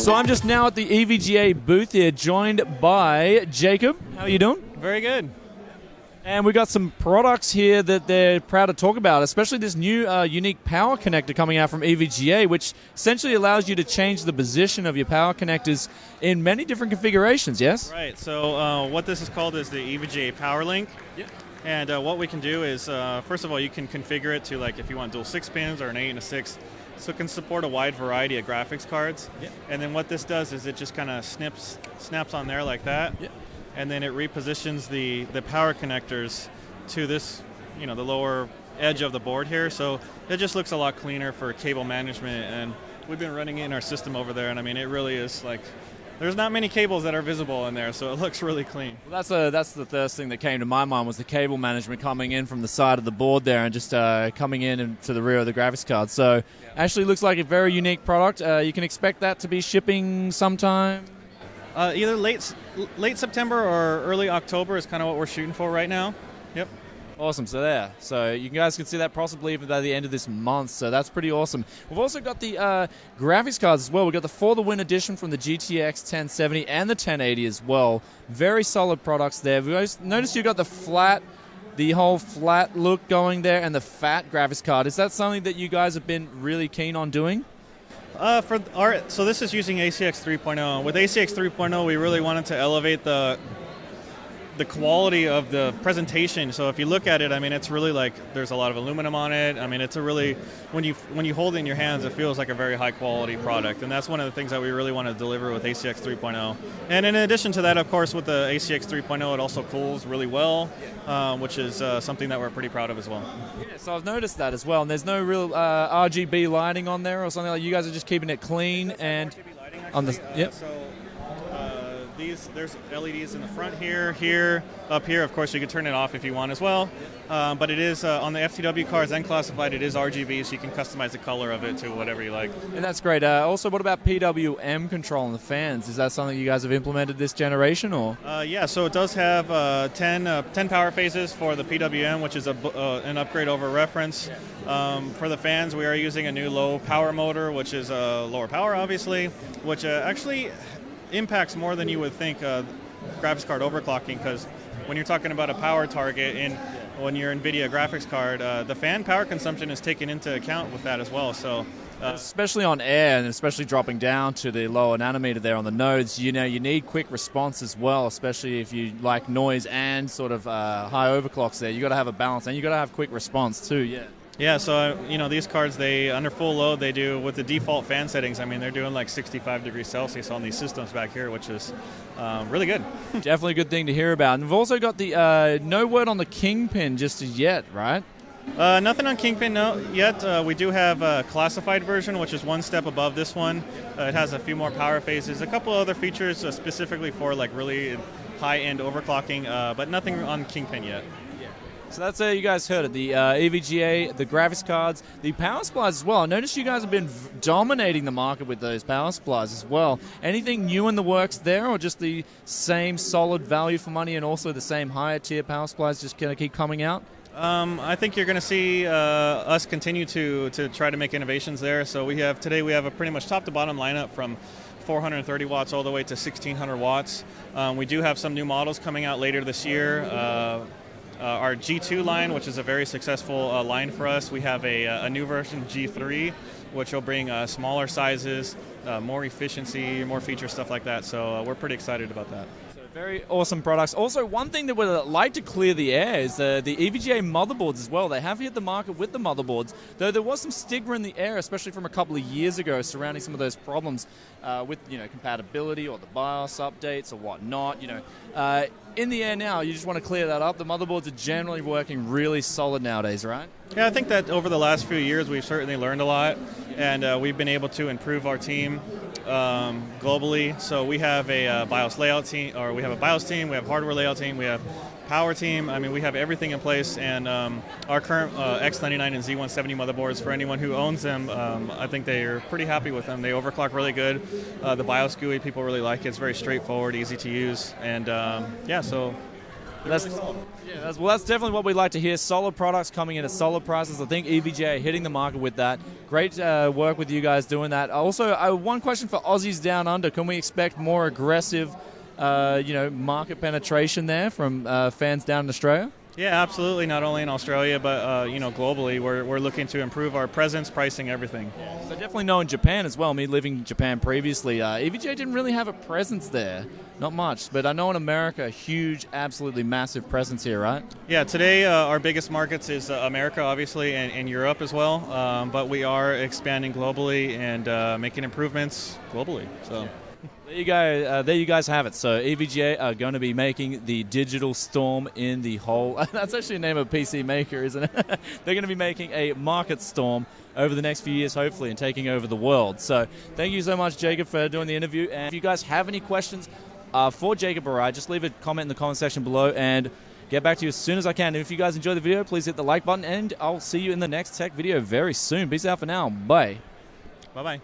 So I'm just now at the EVGA booth here, joined by Jacob. How are you doing? Very good. And we got some products here that they're proud to talk about, especially this new unique power connector coming out from EVGA, which essentially allows you to change the position of your power connectors in many different configurations, yes? Right, so what this is called is the EVGA Powerlink. Yep. And what we can do is, first of all, you can configure it to, like, if you want dual 6 pins or an 8 and a 6. So it can support a wide variety of graphics cards. Yep. And then what this does is it just kind of snaps on there like that. Yep. And then it repositions the power connectors to this, the lower edge of the board here. So it just looks a lot cleaner for cable management. And we've been running it in our system over there. And I mean, it really is like, there's not many cables that are visible in there, so it looks really clean. Well, that's the first thing that came to my mind was the cable management coming in from the side of the board there and just coming in and to the rear of the graphics card. So actually looks like a very unique product. You can expect that to be shipping sometime? Either late September or early October is kind of what we're shooting for right now. Yep. Awesome. So you guys can see that possibly even by the end of this month. So that's pretty awesome. We've also got the graphics cards as well. We've got the For the Win edition from the GTX 1070 and the 1080 as well. Very solid products there. We've noticed you got the whole flat look going there and the fat graphics card. Is that something that you guys have been really keen on doing? So this is using ACX 3.0. With ACX 3.0, we really wanted to elevate the quality of the presentation. So if you look at it, I mean, it's really like there's a lot of aluminum on it. I mean, it's a really, when you hold it in your hands, it feels like a very high quality product. And that's one of the things that we really want to deliver with ACX 3.0. And in addition to that, of course, with the ACX 3.0, it also cools really well, which is something that we're pretty proud of as well. Yeah, so I've noticed that as well. And there's no real RGB lighting on there or something like that. You guys are just keeping it clean and RGB lighting, on the yep. There's LEDs in the front here, up here. Of course, you can turn it off if you want as well. But it is, on the FTW cards and classified, it is RGB, so you can customize the color of it to whatever you like. And that's great. Also, what about PWM control on the fans? Is that something you guys have implemented this generation? Or? Yeah, so it does have 10 power phases for the PWM, which is an upgrade over reference. For the fans, we are using a new low power motor, which is lower power, obviously, which actually impacts more than you would think graphics card overclocking, because when you're talking about a power target and when your NVIDIA graphics card, the fan power consumption is taken into account with that as well. So, especially on air and especially dropping down to the lower nanometer there on the nodes, you need quick response as well, especially if you like noise and sort of high overclocks there. You got to have a balance and you got to have quick response too. Yeah. Yeah, so these cards, they under full load, they do with the default fan settings. I mean, they're doing like 65 degrees Celsius on these systems back here, which is really good. Definitely a good thing to hear about. And we've also got the no word on the Kingpin just as yet, right? Nothing on Kingpin yet. We do have a classified version, which is one step above this one. It has a few more power phases, a couple other features specifically for like really high-end overclocking, but nothing on Kingpin yet. So that's you guys heard it, the EVGA, the graphics cards, the power supplies as well. I noticed you guys have been dominating the market with those power supplies as well. Anything new in the works there, or just the same solid value for money and also the same higher tier power supplies just going to keep coming out? I think you're going to see us continue to try to make innovations there. So today we have a pretty much top to bottom lineup from 430 watts all the way to 1600 watts. We do have some new models coming out later this year. Our G2 line, which is a very successful line for us. We have a new version, G3, which will bring smaller sizes, more efficiency, more feature stuff like that. So we're pretty excited about that. Very awesome products. Also, one thing that we'd like to clear the air is the EVGA motherboards as well. They have hit the market with the motherboards, though there was some stigma in the air, especially from a couple of years ago, surrounding some of those problems with compatibility or the BIOS updates or whatnot. In the air now, you just want to clear that up. The motherboards are generally working really solid nowadays, right? Yeah, I think that over the last few years, we've certainly learned a lot, and we've been able to improve our team globally. So we have a BIOS layout team, or we have a BIOS team, we have hardware layout team, we have power team. I mean, we have everything in place, and our current X99 and Z170 motherboards, for anyone who owns them, I think they are pretty happy with them. They overclock really good. The BIOS GUI, people really like it. It's very straightforward, easy to use, and so That's definitely what we'd like to hear. Solid products coming in at solid prices. I think EVGA hitting the market with that. Great work with you guys doing that. Also, one question for Aussies down under. Can we expect more aggressive market penetration there from fans down in Australia? Yeah, absolutely. Not only in Australia, but globally, we're looking to improve our presence, pricing, everything. So definitely know in Japan as well. Me living in Japan previously, EVGA didn't really have a presence there, not much. But I know in America, huge, absolutely massive presence here, right? Yeah, today our biggest markets is America, obviously, and Europe as well. But we are expanding globally and making improvements globally. So. There you guys have it. So EVGA are going to be making the digital storm in the whole... That's actually the name of a PC maker, isn't it? They're going to be making a market storm over the next few years, hopefully, and taking over the world. So thank you so much, Jacob, for doing the interview. And if you guys have any questions for Jacob or I, just leave a comment in the comment section below and get back to you as soon as I can. And if you guys enjoyed the video, please hit the like button, and I'll see you in the next tech video very soon. Peace out for now. Bye. Bye-bye.